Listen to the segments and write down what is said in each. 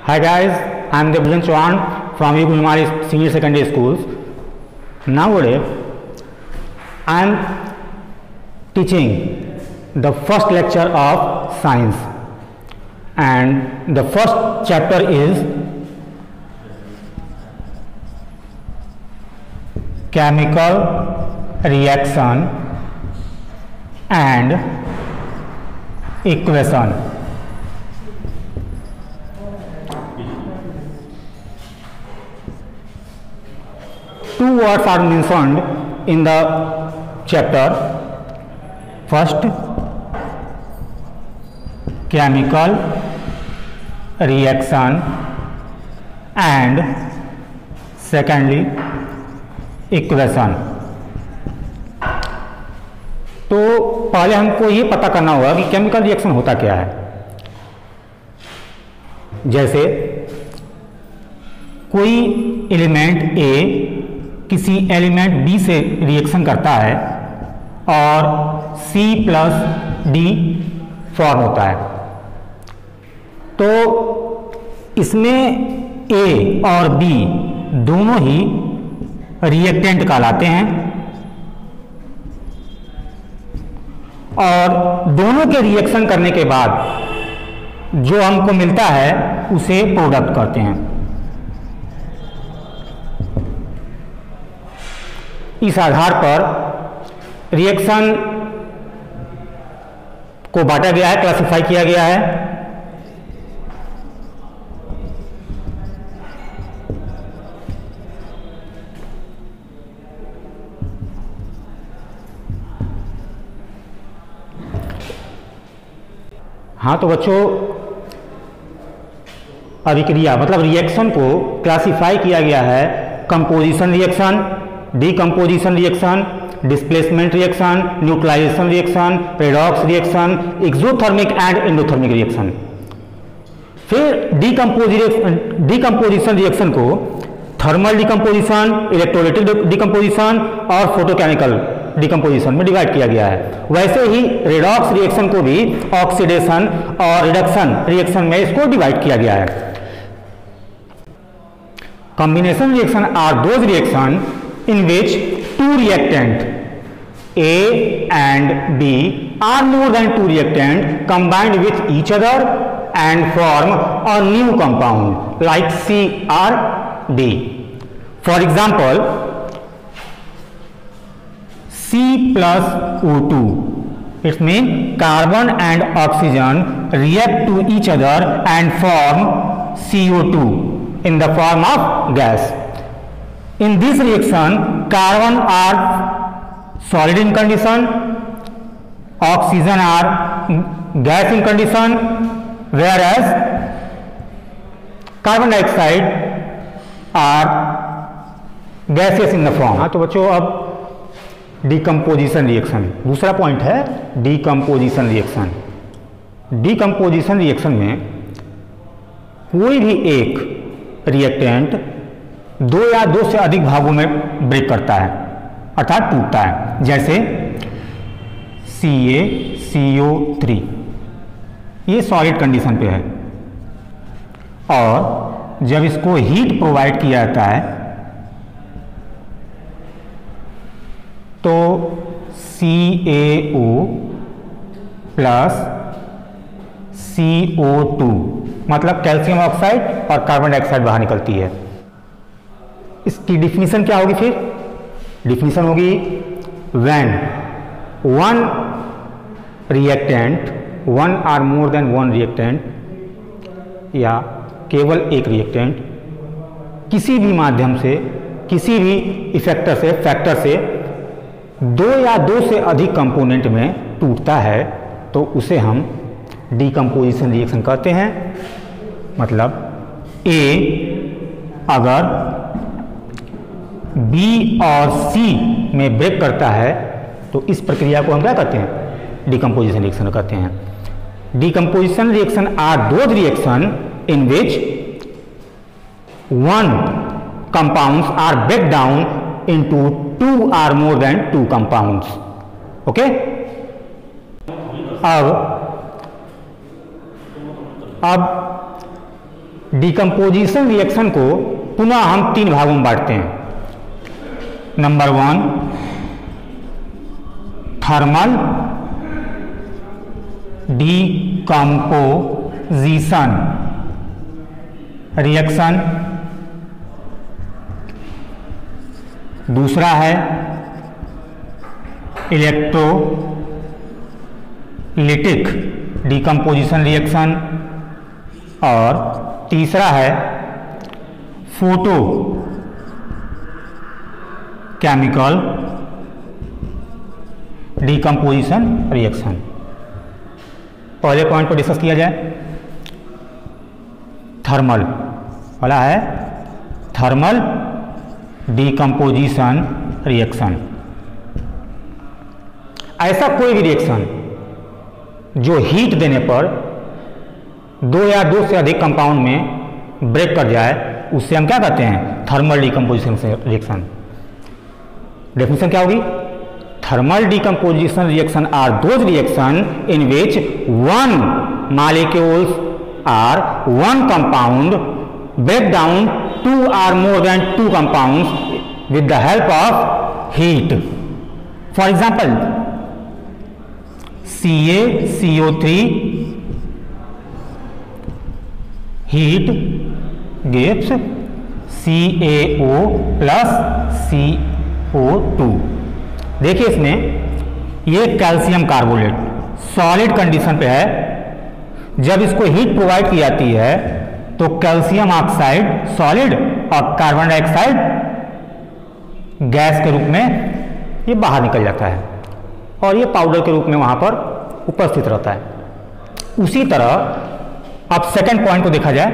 Hi guys, I am Devjan Chauhan from Yugu Himari Senior Secondary Schools. Nowadays, I am teaching the first lecture of science, and the first chapter is chemical reaction and equation. Two words are mentioned in the chapter. First, chemical reaction, and secondly, equation. तो पहले हमको ये पता करना होगा कि chemical reaction होता क्या है। जैसे कोई एलिमेंट ए किसी एलिमेंट बी से रिएक्शन करता है और C प्लस डी फॉर्म होता है, तो इसमें A और B दोनों ही रिएक्टेंट कहलाते हैं और दोनों के रिएक्शन करने के बाद जो हमको मिलता है उसे प्रोडक्ट कहते हैं। इस आधार पर रिएक्शन को बांटा गया है, क्लासिफाई किया गया है। हाँ, तो बच्चों अभिक्रिया मतलब रिएक्शन को क्लासिफाई किया गया है composition reaction, decomposition reaction, displacement reaction, neutralisation reaction, redox reaction, exothermic and endothermic reaction. फिर डीकंपोजिशन रिएक्शन को थर्मल डीकंपोजिशन, इलेक्ट्रोलाइटिक डीकंपोजिशन और फोटोकेमिकल डीकंपोजिशन में डिवाइड किया गया है। वैसे ही रेडॉक्स रिएक्शन को भी ऑक्सीडेशन और रिडक्शन रिएक्शन में इसको डिवाइड किया गया है। Combination reaction are those reaction in which two reactant A and B are more than two reactant combined with each other and form a new compound like C or D. For example, C plus O2, it means carbon and oxygen react to each other and form CO2 in the form of gas. In this reaction, carbon are solid in condition, oxygen are gas in condition, whereas carbon dioxide are gaseous in the form. हाँ, तो बच्चों अब decomposition reaction दूसरा point है, decomposition reaction. Decomposition reaction में कोई भी एक रिएक्टेंट दो या दो से अधिक भागों में ब्रेक करता है अर्थात टूटता है। जैसे CaCO3 ये सॉलिड कंडीशन पे है और जब इसको हीट प्रोवाइड किया जाता है तो CaO प्लस CO2 मतलब कैल्शियम ऑक्साइड और कार्बन डाइऑक्साइड बाहर निकलती है। इसकी डिफिनीशन क्या होगी? फिर डिफिनीशन होगी when one reactant, one or more than one reactant या केवल एक रिएक्टेंट किसी भी माध्यम से, किसी भी इफेक्टर से, फैक्टर से दो या दो से अधिक कंपोनेंट में टूटता है तो उसे हम डीकंपोजिशन रिएक्शन कहते हैं। मतलब A अगर B और C में ब्रेक करता है तो इस प्रक्रिया को हम क्या कहते हैं? डीकंपोजिशन रिएक्शन कहते हैं। Decomposition reaction are those reaction in which one compounds are break down into two or more than two compounds. Okay, अब डिकम्पोजिशन रिएक्शन को पुनः हम 3 भागों में बांटते हैं। नंबर 1 थर्मल डिकम्पोजिशन रिएक्शन, दूसरा है इलेक्ट्रोलिटिक डिकम्पोजिशन रिएक्शन और तीसरा है फोटो केमिकल डिकम्पोजिशन रिएक्शन। पहले पॉइंट को डिस्कस किया जाए। थर्मल वाला है थर्मल डिकम्पोजिशन रिएक्शन। ऐसा कोई भी रिएक्शन जो हीट देने पर 2 या 2 से अधिक कंपाउंड में ब्रेक कर जाए उससे हम क्या कहते हैं? Thermal decomposition reaction. डेफिनेशन क्या होगी? Thermal decomposition reaction are those reaction in which 1 molecules or 1 compound break down 2 or more than 2 compounds with the help of heat. For example, CaCO3 heat gives CaO plus CO2। देखिए इसमें ये calcium carbonate solid condition पे है। जब इसको heat provide की जाती है तो कैल्शियम ऑक्साइड सॉलिड और कार्बन डाइऑक्साइड गैस के रूप में ये बाहर निकल जाता है और ये पाउडर के रूप में वहां पर उपस्थित रहता है। उसी तरह अब सेकंड पॉइंट को देखा जाए।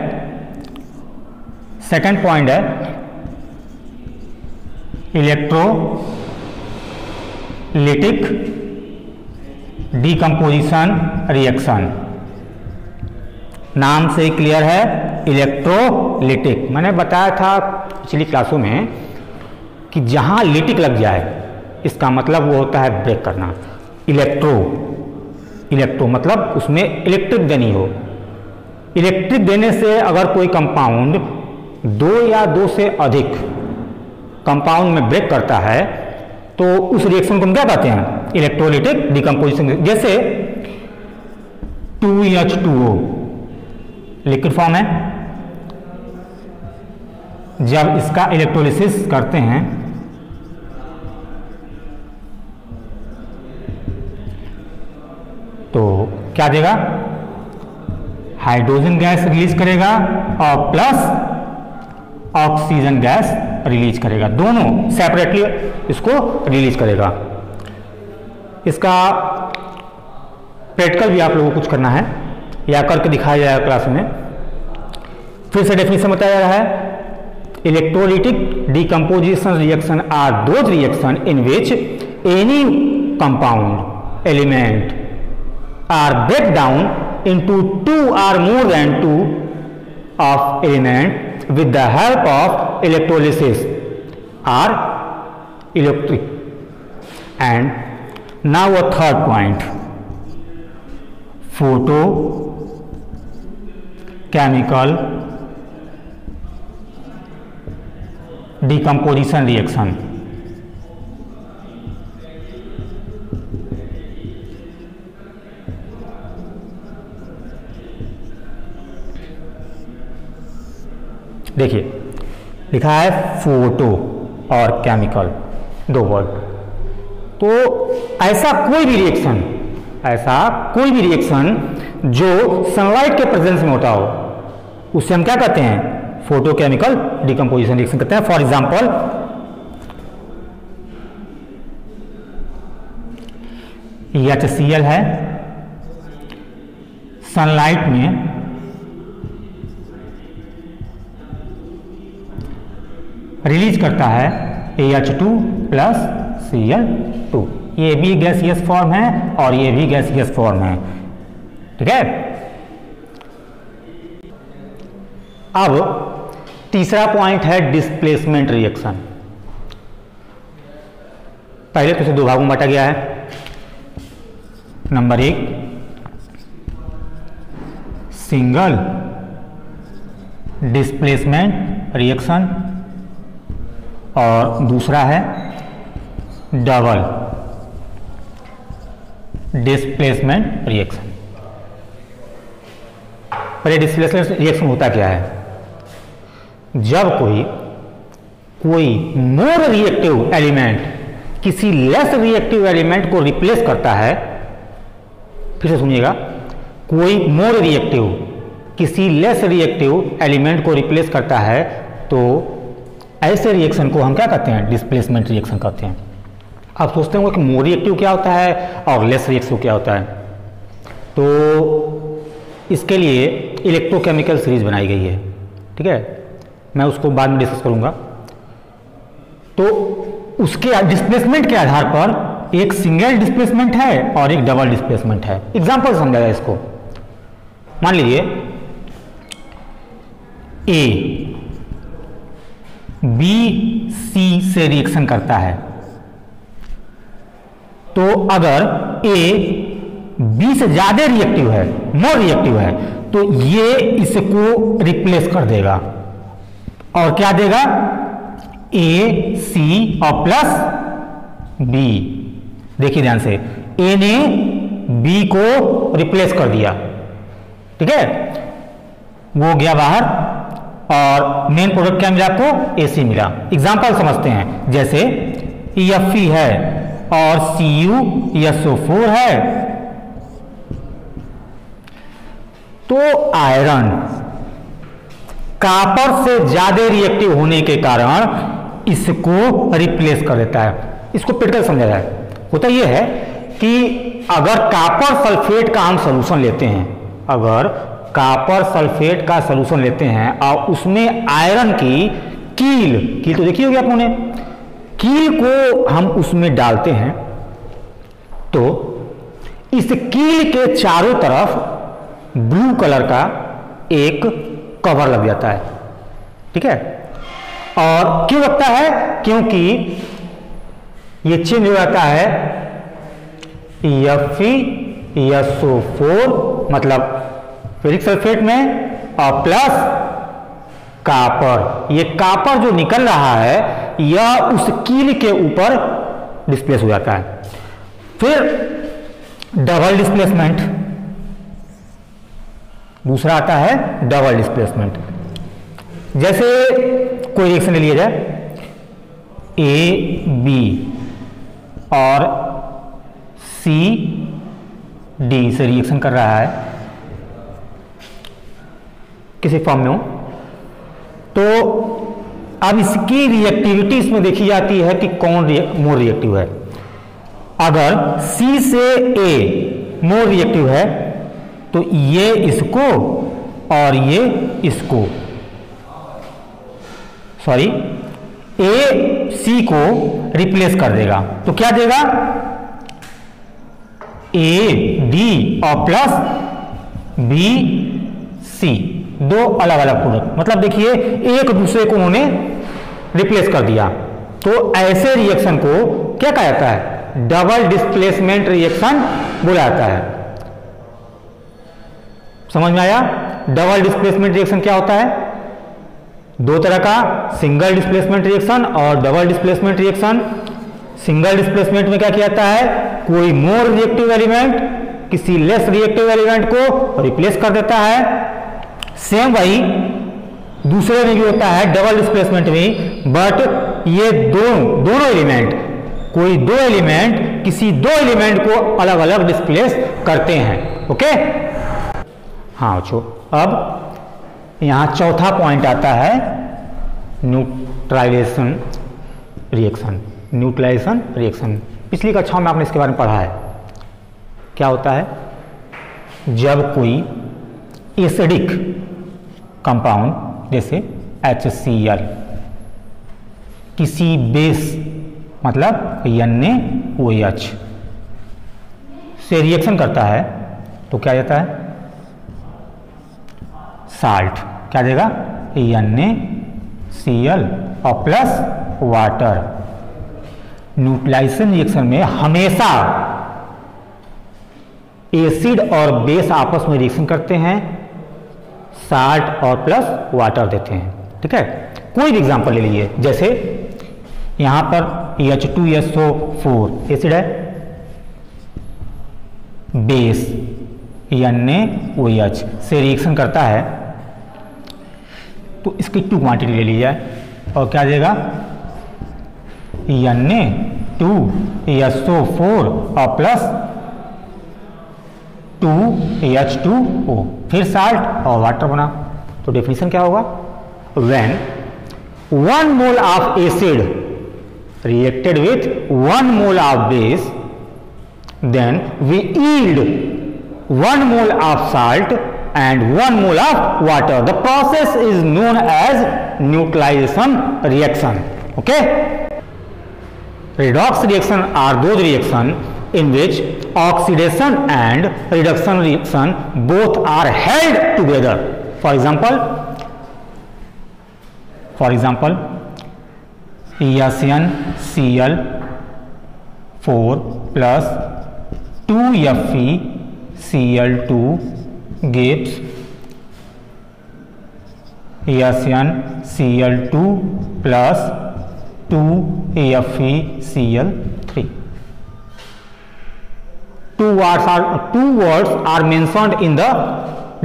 सेकंड पॉइंट है इलेक्ट्रोलिटिक डिकम्पोजिशन रिएक्शन। नाम से क्लियर है इलेक्ट्रोलिटिक। मैंने बताया था पिछली क्लासों में कि जहां लिटिक लग जाए इसका मतलब वो होता है ब्रेक करना। इलेक्ट्रो मतलब उसमें इलेक्ट्रिक देनी हो। इलेक्ट्रिक देने से अगर कोई कंपाउंड 2 या 2 से अधिक कंपाउंड में ब्रेक करता है तो उस रिएक्शन को हम क्या कहते हैं? Electrolytic decomposition. जैसे 2H2O लिक्विड फॉर्म है, जब इसका इलेक्ट्रोलिसिस करते हैं तो क्या देगा? हाइड्रोजन गैस रिलीज करेगा और प्लस ऑक्सीजन गैस रिलीज करेगा। दोनों सेपरेटली इसको रिलीज करेगा। इसका प्रैक्टिकल भी आप लोगों को कुछ करना है या करके दिखाया जाएगा क्लास में। फिर से डेफिनेशन बताया जा रहा है electrolytic decomposition reaction are those reaction in which any compound element are break down into 2 or more than 2 of element with the help of electrolysis or electric. And now a third point, photochemical decomposition reaction। देखिए लिखा है photo और chemical, 2 word. तो ऐसा कोई भी reaction जो sunlight के प्रेजेंस में होता हो उससे हम क्या कहते हैं? फोटोकेमिकल डिकम्पोजिशन रिएक्शन कहते हैं। फॉर एग्जांपल HCl है, सनलाइट में रिलीज करता है AH2 प्लस Cl2। ये भी गैसियस फॉर्म है और ये भी गैसियस फॉर्म है। ठीक है। अब तीसरा पॉइंट है डिस्प्लेसमेंट रिएक्शन। पहले तो इसे 2 भागों में बांटा गया है। नंबर 1 सिंगल डिस्प्लेसमेंट रिएक्शन और दूसरा है डबल डिस्प्लेसमेंट रिएक्शन। पहले डिस्प्लेसमेंट रिएक्शन होता क्या है? जब कोई मोर रिएक्टिव एलिमेंट किसी लेस रिएक्टिव एलिमेंट को रिप्लेस करता है, फिर से सुनिएगा, कोई मोर रिएक्टिव किसी लेस रिएक्टिव एलिमेंट को रिप्लेस करता है, तो ऐसे रिएक्शन को हम क्या कहते हैं? डिस्प्लेसमेंट रिएक्शन कहते हैं। आप सोचते होंगे कि मोर रिएक्टिव क्या होता है और लेस रिएक्टिव क्या होता है, तो इसके लिए इलेक्ट्रोकेमिकल सीरीज बनाई गई है, ठीक है, मैं उसको बाद में डिस्कस करूंगा। तो उसके डिस्प्लेसमेंट के आधार पर एक सिंगल डिस्प्लेसमेंट है और एक डबल डिस्प्लेसमेंट है। एग्जांपल समझाया इसको, मान लीजिए ए बी सी से रिएक्शन करता है, तो अगर ए बी से ज्यादा रिएक्टिव है, मोर रिएक्टिव है, तो ये इसको रिप्लेस कर देगा और क्या देगा? ए सी और प्लस बी। देखिए ध्यान से, ए ने बी को रिप्लेस कर दिया, ठीक है, वो गया बाहर और मेन प्रोडक्ट क्या मिला आपको? एसी मिला। एग्जांपल समझते हैं, जैसे Fe है और CuSO4 है, तो आयरन कॉपर से ज्यादा रिएक्टिव होने के कारण इसको रिप्लेस कर देता है। इसको प्रैक्टिकल समझा जाए, होता यह है कि अगर कॉपर सल्फेट का हम सॉल्यूशन लेते हैं, अगर कॉपर सल्फेट का सॉल्यूशन लेते हैं और उसमें आयरन की कील तो देखी होगी आप लोगों ने, कील को हम उसमें डालते हैं, तो इस कील के चारों तरफ ब्लू कलर का एक कवर लग जाता है, ठीक है। और क्यों लगता है? क्योंकि ये चेंज हो जाता है FeSO4 मतलब फेरिक सल्फेट में और प्लस कॉपर। ये कॉपर जो निकल रहा है यह उस कील के ऊपर डिस्प्लेस हो जाता है। फिर डबल डिस्प्लेसमेंट, दूसरा आता है डबल डिस्प्लेसमेंट। जैसे कोई रिएक्शन ले लिया जाए, ए बी और सी डी से रिएक्शन कर रहा है किसी फॉर्म में हो, तो अब इसकी रिएक्टिविटी इसमें देखी जाती है कि कौन मोर रिएक्टिव है। अगर सी से ए मोर रिएक्टिव है तो ये इसको और ये इसको, सॉरी, ए सी को रिप्लेस कर देगा, तो क्या देगा? ए डी और प्लस बी सी, दो अलग अलग प्रोडक्ट, मतलब देखिए एक दूसरे को उन्होंने रिप्लेस कर दिया। तो ऐसे रिएक्शन को क्या कहा जाता है? डबल डिस्प्लेसमेंट रिएक्शन बोला जाता है। समझ में आया? डबल डिस्प्लेसमेंट रिएक्शन क्या होता है? दो तरह का, सिंगल डिस्प्लेसमेंट रिएक्शन और double displacement reaction. Single displacement में क्या किया जाता है? कोई मोर रिएक्टिव एलिमेंट किसी लेस रिएक्टिव एलिमेंट को रिप्लेस कर देता है। सेम वही दूसरे में भी होता है डबल डिस्प्लेसमेंट में, बट ये दोनों एलिमेंट, कोई दो एलिमेंट किसी दो एलिमेंट को अलग अलग डिस्प्लेस करते हैं। ओके, हाँ बच्चों, अब यहां चौथा पॉइंट आता है न्यूट्रलाइजेशन रिएक्शन। न्यूट्रलाइजेशन रिएक्शन पिछली कक्षा में आपने इसके बारे में पढ़ा है। क्या होता है? जब कोई एसिडिक कंपाउंड जैसे HCl किसी बेस मतलब NaOH से रिएक्शन करता है तो क्या देता है? साल्ट। क्या देगा? NaCl और प्लस वाटर। न्यूट्रलाइजेशन रिएक्शन में हमेशा एसिड और बेस आपस में रिएक्शन करते हैं, साल्ट और प्लस वाटर देते हैं। ठीक है, कोई भी एग्जांपल ले लीजिए, जैसे यहाँ पर H2SO4 एसिड है, बेस NaOH से रिएक्शन करता है, तो इसकी 2 क्वांटिटी ले ली जाए और क्या देगा, Na2SO4 और प्लस 2H2O, फिर साल्ट और वाटर बना। तो डेफिनेशन क्या होगा, when 1 mole of acid reacted with 1 mole of base, then we yield 1 mole of salt and 1 mole of water. The process is known as neutralization reaction. Okay, redox reaction are those reaction in which oxidation and reduction reaction both are held together. For example EaCnCl4 plus 2FeCl2 gives EaCnCl2 plus 2FeCl3. Two words are mentioned in the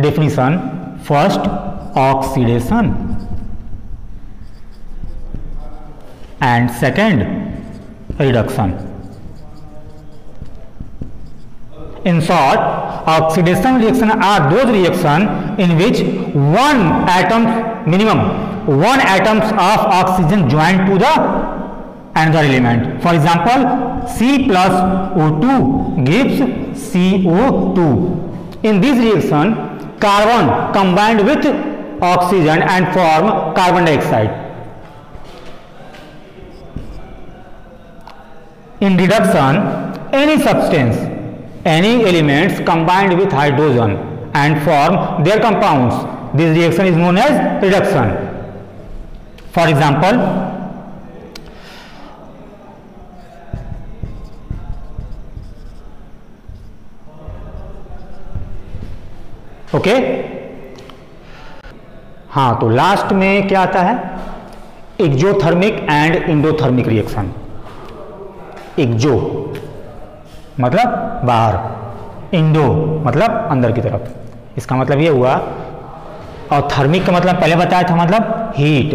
definition. First, oxidation, and second, reduction. In short, oxidation reaction are those reaction in which minimum one atoms of oxygen join to the another element. For example, C plus O2 gives CO2. In this reaction, carbon combined with oxygen and form carbon dioxide. In reduction, any substance, any elements combined with hydrogen and form their compounds. This reaction is known as reduction. For example, okay हाँ, तो last में क्या आता है, exothermic and endothermic reaction. Exo मतलब बाहर, Indo मतलब अंदर की तरफ। इसका मतलब ये हुआ, और थर्मिक का मतलब पहले बताया था, मतलब हीट।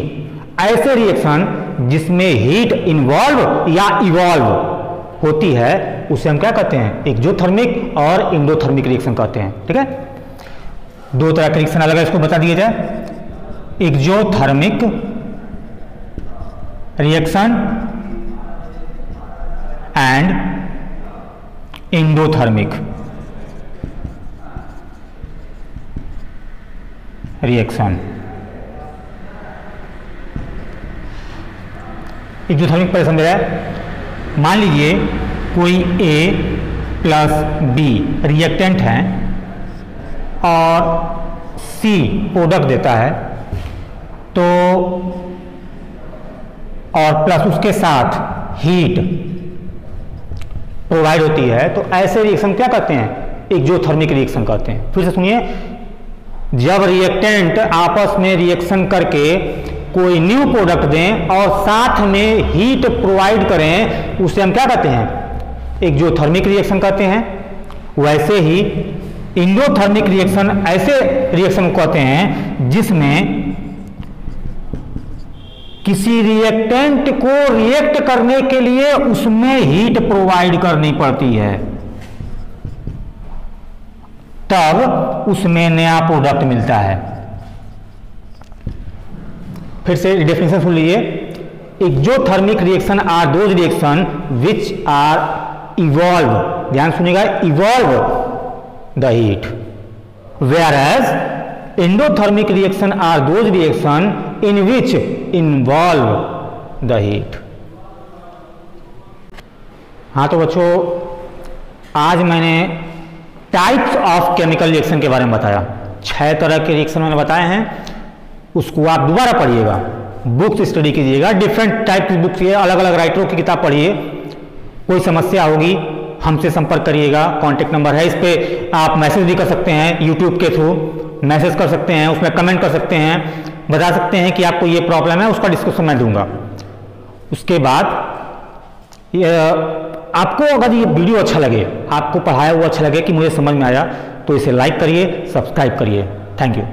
ऐसे रिएक्शन जिसमें हीट इन्वॉल्व या इवॉल्व होती है उसे हम क्या कहते हैं, एक्जोथर्मिक और इंडोथर्मिक रिएक्शन कहते हैं। ठीक है, 2 तरह के रिएक्शन अलग है, इसको बता दिया जाए। Exothermic reaction and endothermic reaction. Exothermic पहले समझ रहा है। मान लीजिए कोई A प्लस B रिएक्टेंट है और C प्रोडक्ट देता है, तो और प्लस उसके साथ हीट प्रोवाइड होती है, तो ऐसे रिएक्शन क्या कहते हैं, एक्जोथर्मिक रिएक्शन कहते हैं। फिर से सुनिए, जब रिएक्टेंट आपस में रिएक्शन करके कोई न्यू प्रोडक्ट दें और साथ में हीट प्रोवाइड करें, उसे हम क्या कहते हैं, एक्जोथर्मिक रिएक्शन कहते हैं। वैसे ही इंडोथर्मिक रिएक्शन ऐसे रिएक्शन को कहते हैं जिसमें किसी रिएक्टेंट को रिएक्ट करने के लिए उसमें हीट प्रोवाइड करनी पड़ती है, तब उसमें नया प्रोडक्ट मिलता है। फिर से डेफिनेशन सुन लीजिए, exothermic reaction are those reaction which are evolve, ध्यान सुनिएगा, evolve the heat, whereas endothermic reaction are those reaction in which involve the heat। हाँ तो बच्चों, आज मैंने टाइप्स ऑफ केमिकल रिएक्शन के बारे में बताया। 6 तरह के रिएक्शन मैंने बताए हैं, उसको आप दोबारा पढ़िएगा, बुक्स स्टडी कीजिएगा, डिफरेंट टाइप की बुक्स, ये अलग अलग राइटरों की किताब पढ़िए। कोई समस्या होगी हमसे संपर्क करिएगा, कॉन्टेक्ट नंबर है, इस पर आप मैसेज भी कर सकते हैं यूट्यूब के थ्रू, मैसेज कर सकते हैं, उसमें कमेंट कर सकते हैं, बता सकते हैं कि आपको ये प्रॉब्लम है, उसका डिस्कशन मैं दूंगा। उसके बाद आपको अगर ये वीडियो अच्छा लगे, आपको पढ़ाया हुआ अच्छा लगे कि मुझे समझ में आया, तो इसे लाइक करिए, सब्सक्राइब करिए। Thank you.